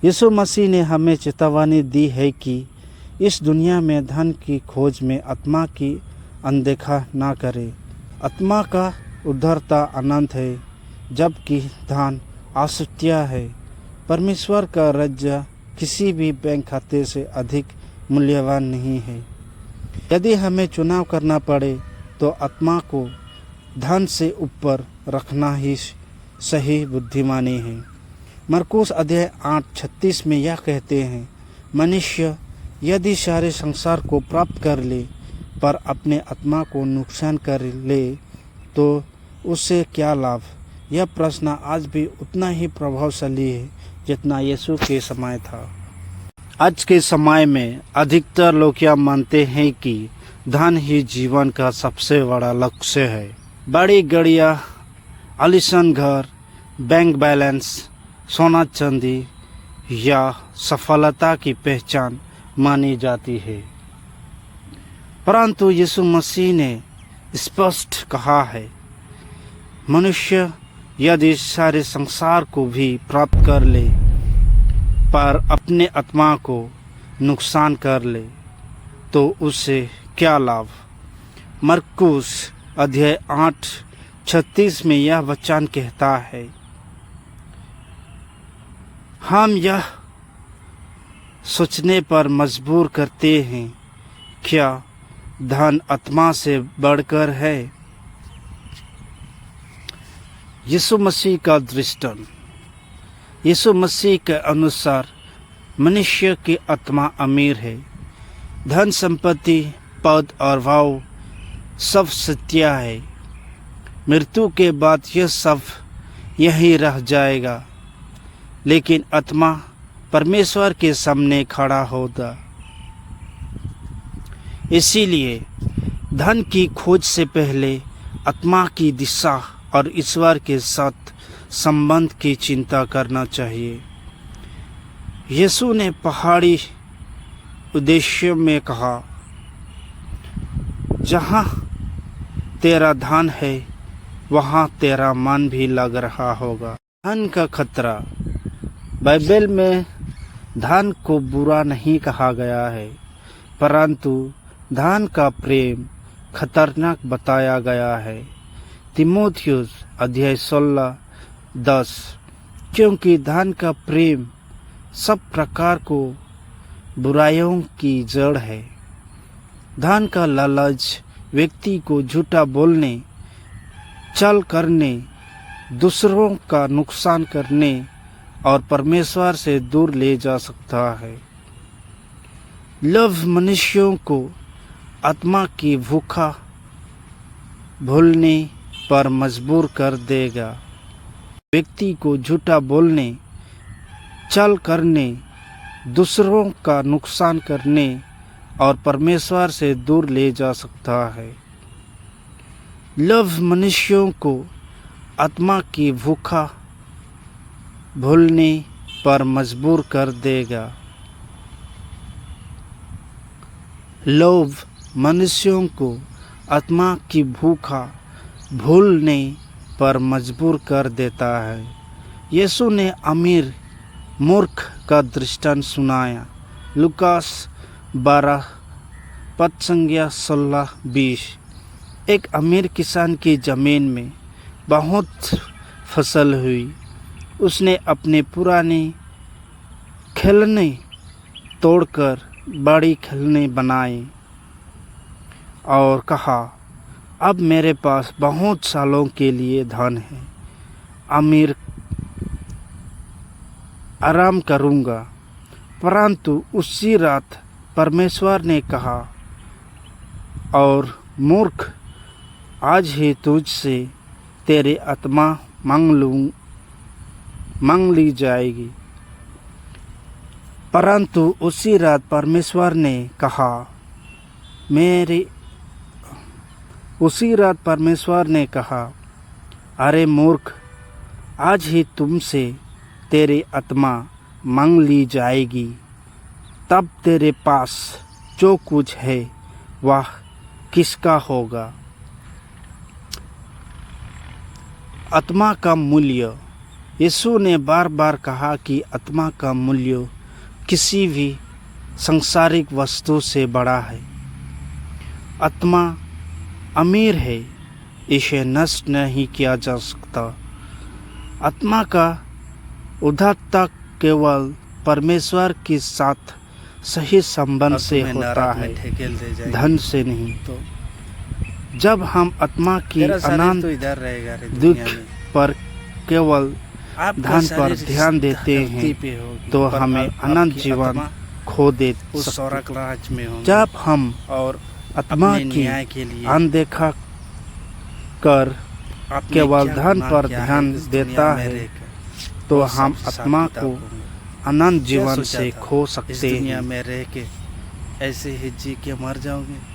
यीशु मसीह ने हमें चेतावनी दी है कि इस दुनिया में धन की खोज में आत्मा की अनदेखा ना करें। आत्मा का उद्धारता अनंत है, जबकि धन आसक्तियाँ है। परमेश्वर का राज्य किसी भी बैंक खाते से अधिक मूल्यवान नहीं है। यदि हमें चुनाव करना पड़े तो आत्मा को धन से ऊपर रखना ही सही बुद्धिमानी है। मरकुस अध्याय 8:36 में यह कहते हैं, मनुष्य यदि सारे संसार को प्राप्त कर ले पर अपने आत्मा को नुकसान कर ले तो उससे क्या लाभ। यह प्रश्न आज भी उतना ही प्रभावशाली है जितना यीशु के समय था। आज के समय में अधिकतर लोग यह मानते हैं कि धन ही जीवन का सबसे बड़ा लक्ष्य है। बड़ी गाड़ियाँ, आलीशान घर, बैंक बैलेंस, सोना चांदी या सफलता की पहचान मानी जाती है। परंतु यीशु मसीह ने स्पष्ट कहा है, मनुष्य यदि सारे संसार को भी प्राप्त कर ले पर अपने आत्मा को नुकसान कर ले तो उससे क्या लाभ। मरकुस अध्याय 8:36 में यह वचन कहता है, हम यह सोचने पर मजबूर करते हैं, क्या धन आत्मा से बढ़कर है। यीशु मसीह का दृष्टांत। यीशु मसीह के अनुसार मनुष्य की आत्मा अमीर है। धन संपत्ति, पद और भाव सब सत्य है। मृत्यु के बाद यह सब यहीं रह जाएगा, लेकिन आत्मा परमेश्वर के सामने खड़ा होगा। इसीलिए धन की खोज से पहले आत्मा की दिशा और ईश्वर के साथ संबंध की चिंता करना चाहिए। यीशु ने पहाड़ी उद्देश्य में कहा, जहाँ तेरा धन है वहाँ तेरा मन भी लग रहा होगा। धन का खतरा। बाइबल में धन को बुरा नहीं कहा गया है, परंतु धन का प्रेम खतरनाक बताया गया है। तीमुथियुस अध्याय 16:10, क्योंकि धन का प्रेम सब प्रकार को बुराइयों की जड़ है। धन का लालच व्यक्ति को झूठा बोलने, छल करने, दूसरों का नुकसान करने और परमेश्वर से दूर ले जा सकता है। लोभ मनुष्यों को आत्मा की भूखा भूलने पर मजबूर कर देगा। व्यक्ति को झूठा बोलने, छल करने, दूसरों का नुकसान करने और परमेश्वर से दूर ले जा सकता है। लोभ मनुष्यों को आत्मा की भूखा भूलने पर मजबूर कर देगा। लोभ मनुष्यों को आत्मा की भूखा भूलने पर मजबूर कर देता है। यीशु ने अमीर मूर्ख का दृष्टांत सुनाया। लूकास 12 पद संज्ञा 16-20। एक अमीर किसान की जमीन में बहुत फसल हुई। उसने अपने पुराने खिलौने तोड़कर बड़ी खिलौने बनाए और कहा, अब मेरे पास बहुत सालों के लिए धन है, अमीर आराम करूंगा। परंतु उसी रात परमेश्वर ने कहा, और मूर्ख, आज ही तुझसे तेरी आत्मा मांग ली जाएगी। परंतु उसी रात परमेश्वर ने कहा, अरे मूर्ख, आज ही तुमसे तेरी आत्मा मांग ली जाएगी। तब तेरे पास जो कुछ है वह किसका होगा। आत्मा का मूल्य। यीशु ने बार बार कहा कि आत्मा का मूल्य किसी भी सांसारिक वस्तु से बड़ा है। आत्मा अमीर है, इसे नष्ट नहीं किया जा सकता। आत्मा का उदारता केवल परमेश्वर के साथ सही संबंध से होता है, धन से नहीं। तो जब हम आत्मा की अनंत दुख पर केवल धन पर ध्यान देते हैं तो हमें अनंत जीवन खो दे सकते हैं। जब हम और आत्मा की अनदेखा कर केवल धन पर ध्यान देता है तो हम आत्मा को अनंत जीवन से खो सकते हैं। दुनिया में रह के ऐसे ही जी के मर जाओगे।